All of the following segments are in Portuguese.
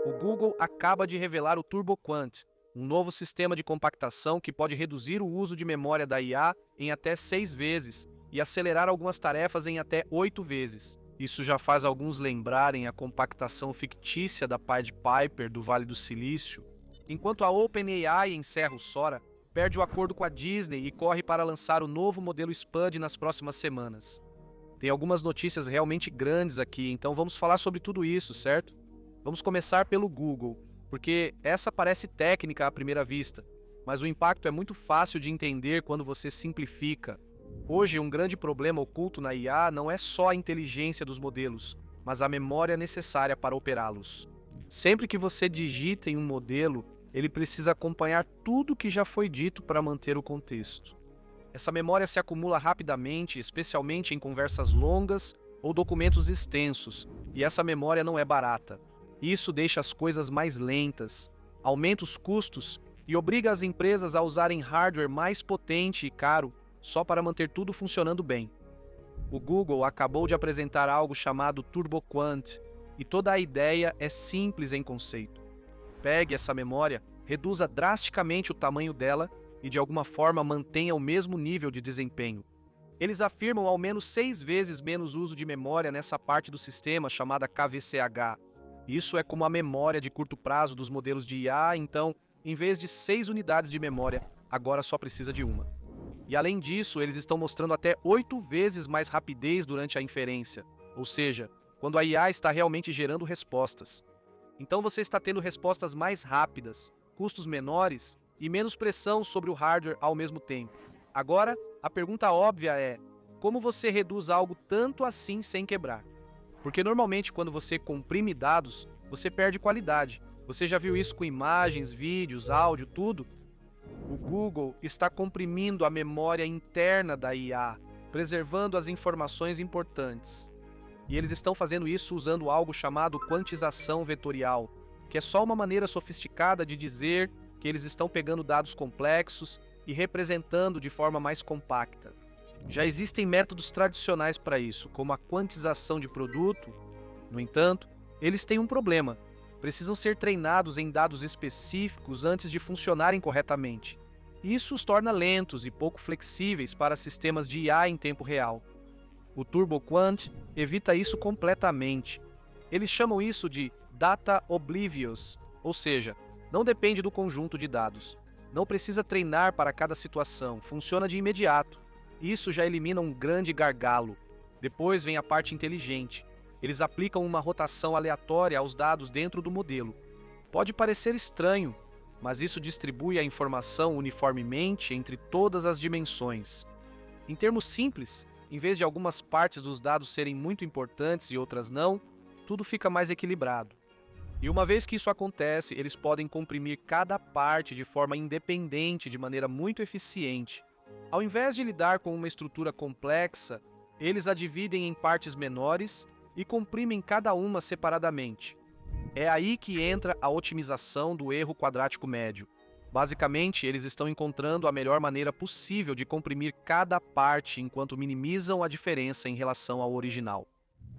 O Google acaba de revelar o TurboQuant, um novo sistema de compactação que pode reduzir o uso de memória da IA em até 6 vezes e acelerar algumas tarefas em até 8 vezes. Isso já faz alguns lembrarem a compactação fictícia da Pied Piper do Vale do Silício. Enquanto a OpenAI encerra o Sora, perde o acordo com a Disney e corre para lançar o novo modelo Spud nas próximas semanas. Tem algumas notícias realmente grandes aqui, então vamos falar sobre tudo isso, certo? Vamos começar pelo Google, porque essa parece técnica à primeira vista, mas o impacto é muito fácil de entender quando você simplifica. Hoje, um grande problema oculto na IA não é só a inteligência dos modelos, mas a memória necessária para operá-los. Sempre que você digita em um modelo, ele precisa acompanhar tudo que já foi dito para manter o contexto. Essa memória se acumula rapidamente, especialmente em conversas longas ou documentos extensos, e essa memória não é barata. Isso deixa as coisas mais lentas, aumenta os custos e obriga as empresas a usarem hardware mais potente e caro só para manter tudo funcionando bem. O Google acabou de apresentar algo chamado TurboQuant, e toda a ideia é simples em conceito. Pegue essa memória, reduza drasticamente o tamanho dela e de alguma forma mantenha o mesmo nível de desempenho. Eles afirmam ao menos 6 vezes menos uso de memória nessa parte do sistema chamada KVCH. Isso é como a memória de curto prazo dos modelos de IA, então, em vez de 6 unidades de memória, agora só precisa de uma. E além disso, eles estão mostrando até 8 vezes mais rapidez durante a inferência, ou seja, quando a IA está realmente gerando respostas. Então você está tendo respostas mais rápidas, custos menores e menos pressão sobre o hardware ao mesmo tempo. Agora, a pergunta óbvia é: como você reduz algo tanto assim sem quebrar? Porque normalmente quando você comprime dados, você perde qualidade. Você já viu isso com imagens, vídeos, áudio, tudo? O Google está comprimindo a memória interna da IA, preservando as informações importantes. E eles estão fazendo isso usando algo chamado quantização vetorial, que é só uma maneira sofisticada de dizer que eles estão pegando dados complexos e representando de forma mais compacta. Já existem métodos tradicionais para isso, como a quantização de produto. No entanto, eles têm um problema. Precisam ser treinados em dados específicos antes de funcionarem corretamente. Isso os torna lentos e pouco flexíveis para sistemas de IA em tempo real. O TurboQuant evita isso completamente. Eles chamam isso de Data Oblivious, ou seja, não depende do conjunto de dados. Não precisa treinar para cada situação, funciona de imediato. Isso já elimina um grande gargalo. Depois vem a parte inteligente. Eles aplicam uma rotação aleatória aos dados dentro do modelo. Pode parecer estranho, mas isso distribui a informação uniformemente entre todas as dimensões. Em termos simples, em vez de algumas partes dos dados serem muito importantes e outras não, tudo fica mais equilibrado. E uma vez que isso acontece, eles podem comprimir cada parte de forma independente de maneira muito eficiente. Ao invés de lidar com uma estrutura complexa, eles a dividem em partes menores e comprimem cada uma separadamente. É aí que entra a otimização do erro quadrático médio. Basicamente, eles estão encontrando a melhor maneira possível de comprimir cada parte enquanto minimizam a diferença em relação ao original.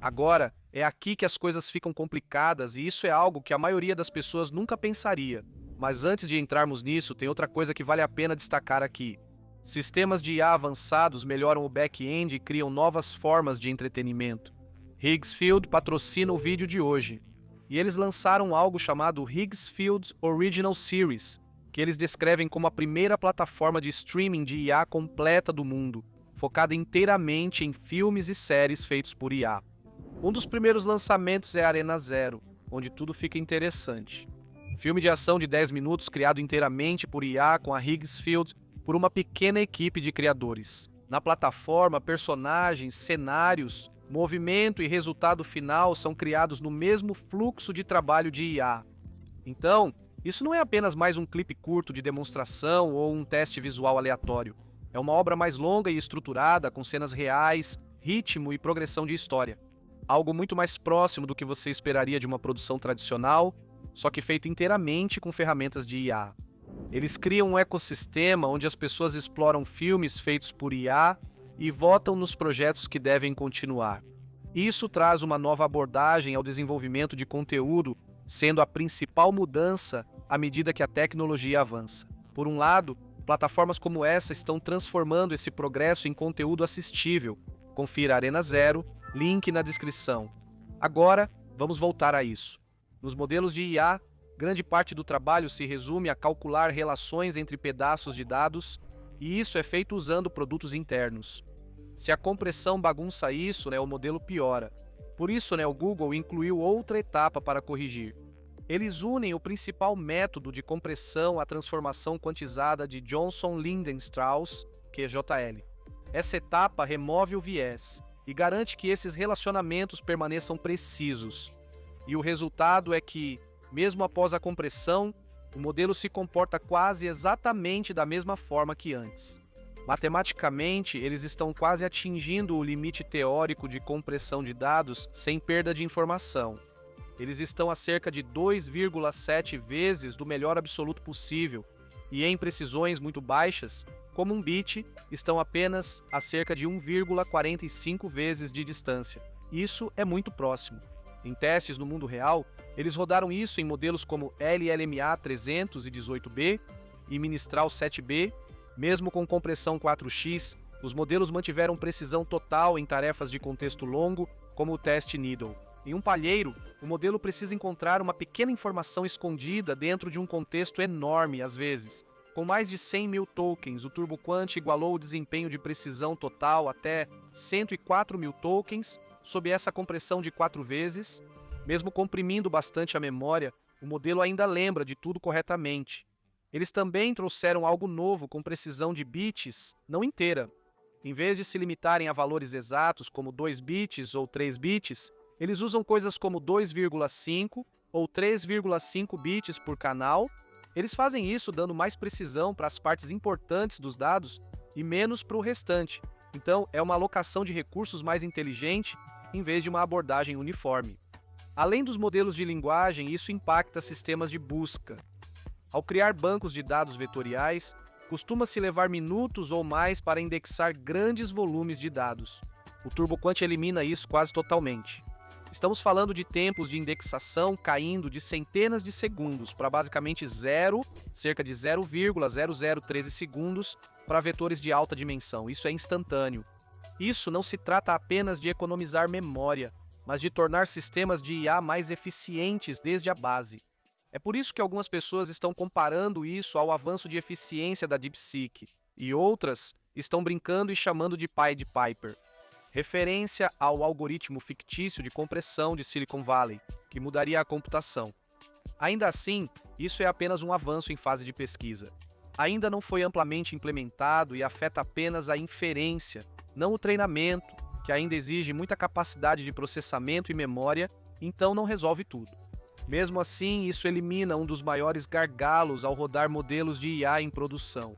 Agora, é aqui que as coisas ficam complicadas e isso é algo que a maioria das pessoas nunca pensaria. Mas antes de entrarmos nisso, tem outra coisa que vale a pena destacar aqui. Sistemas de IA avançados melhoram o back-end e criam novas formas de entretenimento. Higgsfield patrocina o vídeo de hoje. E eles lançaram algo chamado Higgsfield Original Series, que eles descrevem como a primeira plataforma de streaming de IA completa do mundo, focada inteiramente em filmes e séries feitos por IA. Um dos primeiros lançamentos é Arena Zero, onde tudo fica interessante. Filme de ação de 10 minutos criado inteiramente por IA com a Higgsfield por uma pequena equipe de criadores. Na plataforma, personagens, cenários, movimento e resultado final são criados no mesmo fluxo de trabalho de IA. Então, isso não é apenas mais um clipe curto de demonstração ou um teste visual aleatório. É uma obra mais longa e estruturada, com cenas reais, ritmo e progressão de história. Algo muito mais próximo do que você esperaria de uma produção tradicional, só que feito inteiramente com ferramentas de IA. Eles criam um ecossistema onde as pessoas exploram filmes feitos por IA e votam nos projetos que devem continuar. Isso traz uma nova abordagem ao desenvolvimento de conteúdo sendo a principal mudança à medida que a tecnologia avança. Por um lado, plataformas como essa estão transformando esse progresso em conteúdo assistível. Confira a Arena Zero, link na descrição. Agora, vamos voltar a isso. Nos modelos de IA, grande parte do trabalho se resume a calcular relações entre pedaços de dados, e isso é feito usando produtos internos. Se a compressão bagunça isso, o modelo piora. Por isso, o Google incluiu outra etapa para corrigir. Eles unem o principal método de compressão à transformação quantizada de Johnson-Lindner-Strauss, QJL. Essa etapa remove o viés e garante que esses relacionamentos permaneçam precisos. E o resultado é que, mesmo após a compressão, o modelo se comporta quase exatamente da mesma forma que antes. Matematicamente, eles estão quase atingindo o limite teórico de compressão de dados sem perda de informação. Eles estão a cerca de 2,7 vezes do melhor absoluto possível, e em precisões muito baixas, como um bit, estão apenas a cerca de 1,45 vezes de distância. Isso é muito próximo. Em testes no mundo real, eles rodaram isso em modelos como LLMA 318B e Mistral 7B. Mesmo com compressão 4x, os modelos mantiveram precisão total em tarefas de contexto longo, como o teste Needle. Em um palheiro, o modelo precisa encontrar uma pequena informação escondida dentro de um contexto enorme, às vezes. Com mais de 100 mil tokens, o TurboQuant igualou o desempenho de precisão total até 104 mil tokens, sob essa compressão de 4 vezes. Mesmo comprimindo bastante a memória, o modelo ainda lembra de tudo corretamente. Eles também trouxeram algo novo com precisão de bits, não inteira. Em vez de se limitarem a valores exatos como 2 bits ou 3 bits, eles usam coisas como 2,5 ou 3,5 bits por canal. Eles fazem isso dando mais precisão para as partes importantes dos dados e menos para o restante. Então, é uma alocação de recursos mais inteligente em vez de uma abordagem uniforme. Além dos modelos de linguagem, isso impacta sistemas de busca. Ao criar bancos de dados vetoriais, costuma-se levar minutos ou mais para indexar grandes volumes de dados. O TurboQuant elimina isso quase totalmente. Estamos falando de tempos de indexação caindo de centenas de segundos para basicamente zero, cerca de 0,0013 segundos, para vetores de alta dimensão. Isso é instantâneo. Isso não se trata apenas de economizar memória, mas de tornar sistemas de IA mais eficientes desde a base. É por isso que algumas pessoas estão comparando isso ao avanço de eficiência da DeepSeek, e outras estão brincando e chamando de Pied Piper, referência ao algoritmo fictício de compressão de Silicon Valley, que mudaria a computação. Ainda assim, isso é apenas um avanço em fase de pesquisa. Ainda não foi amplamente implementado e afeta apenas a inferência, não o treinamento, que ainda exige muita capacidade de processamento e memória, então não resolve tudo. Mesmo assim, isso elimina um dos maiores gargalos ao rodar modelos de IA em produção.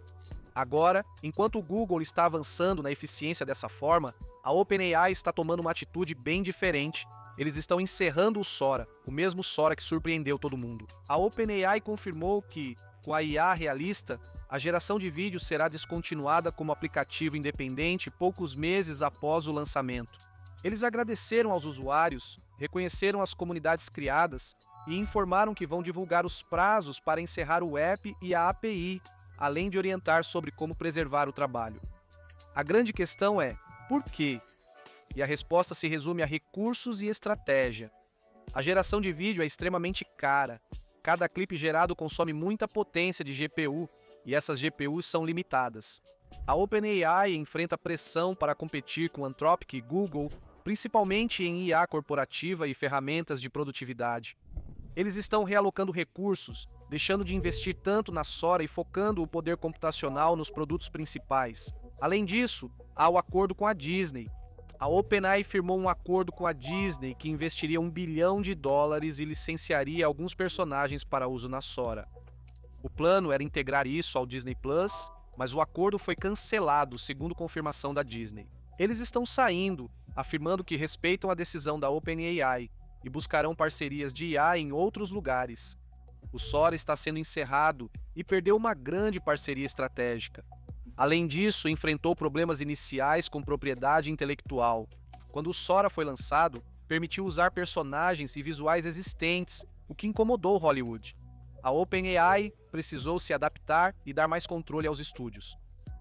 Agora, enquanto o Google está avançando na eficiência dessa forma, a OpenAI está tomando uma atitude bem diferente. Eles estão encerrando o Sora, o mesmo Sora que surpreendeu todo mundo. A OpenAI confirmou que, com a IA realista, a geração de vídeo será descontinuada como aplicativo independente poucos meses após o lançamento. Eles agradeceram aos usuários, reconheceram as comunidades criadas e informaram que vão divulgar os prazos para encerrar o app e a API, além de orientar sobre como preservar o trabalho. A grande questão é, por quê? E a resposta se resume a recursos e estratégia. A geração de vídeo é extremamente cara. Cada clipe gerado consome muita potência de GPU, e essas GPUs são limitadas. A OpenAI enfrenta pressão para competir com Anthropic e Google, principalmente em IA corporativa e ferramentas de produtividade. Eles estão realocando recursos, deixando de investir tanto na Sora e focando o poder computacional nos produtos principais. Além disso, há o acordo com a Disney. A OpenAI firmou um acordo com a Disney que investiria $1 bilhão e licenciaria alguns personagens para uso na Sora. O plano era integrar isso ao Disney Plus, mas o acordo foi cancelado, segundo confirmação da Disney. Eles estão saindo, afirmando que respeitam a decisão da OpenAI e buscarão parcerias de IA em outros lugares. O Sora está sendo encerrado e perdeu uma grande parceria estratégica. Além disso, enfrentou problemas iniciais com propriedade intelectual. Quando o Sora foi lançado, permitiu usar personagens e visuais existentes, o que incomodou Hollywood. A OpenAI precisou se adaptar e dar mais controle aos estúdios.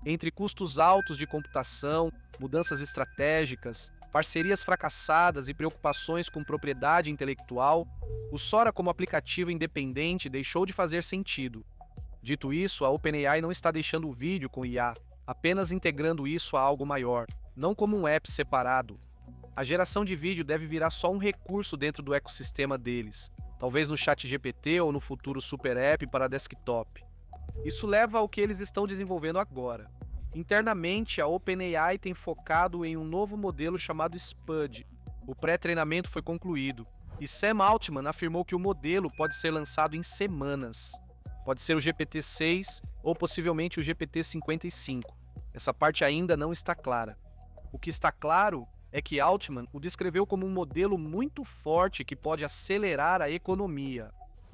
Entre custos altos de computação, mudanças estratégicas, parcerias fracassadas e preocupações com propriedade intelectual, o Sora como aplicativo independente deixou de fazer sentido. Dito isso, a OpenAI não está deixando o vídeo com IA, apenas integrando isso a algo maior, não como um app separado. A geração de vídeo deve virar só um recurso dentro do ecossistema deles, talvez no ChatGPT ou no futuro super app para desktop. Isso leva ao que eles estão desenvolvendo agora. Internamente, a OpenAI tem focado em um novo modelo chamado SPUD. O pré-treinamento foi concluído, e Sam Altman afirmou que o modelo pode ser lançado em semanas. Pode ser o GPT-6 ou possivelmente o GPT-55. Essa parte ainda não está clara. O que está claro é que Altman o descreveu como um modelo muito forte que pode acelerar a economia.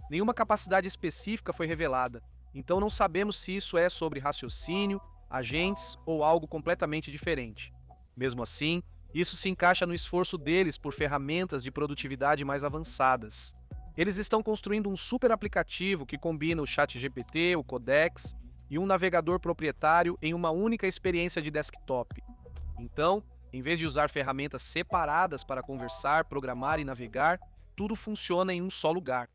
Nenhuma capacidade específica foi revelada, então não sabemos se isso é sobre raciocínio, agentes ou algo completamente diferente. Mesmo assim, isso se encaixa no esforço deles por ferramentas de produtividade mais avançadas. Eles estão construindo um super aplicativo que combina o ChatGPT, o Codex e um navegador proprietário em uma única experiência de desktop. Então, em vez de usar ferramentas separadas para conversar, programar e navegar, tudo funciona em um só lugar.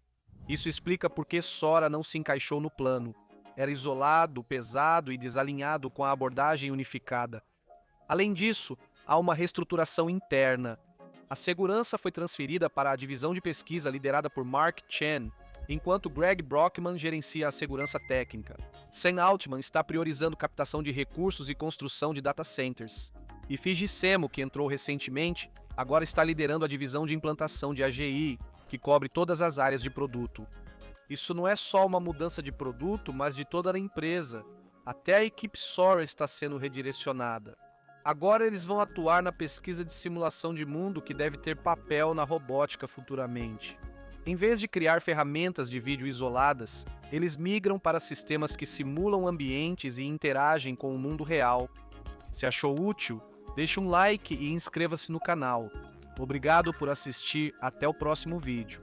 Isso explica por que Sora não se encaixou no plano. Era isolado, pesado e desalinhado com a abordagem unificada. Além disso, há uma reestruturação interna. A segurança foi transferida para a divisão de pesquisa liderada por Mark Chen, enquanto Greg Brockman gerencia a segurança técnica. Sam Altman está priorizando captação de recursos e construção de data centers. E Fiji Semo, que entrou recentemente, agora está liderando a divisão de implantação de AGI, que cobre todas as áreas de produto. Isso não é só uma mudança de produto, mas de toda a empresa. Até a equipe Sora está sendo redirecionada. Agora eles vão atuar na pesquisa de simulação de mundo que deve ter papel na robótica futuramente. Em vez de criar ferramentas de vídeo isoladas, eles migram para sistemas que simulam ambientes e interagem com o mundo real. Se achou útil, deixe um like e inscreva-se no canal. Obrigado por assistir, até o próximo vídeo.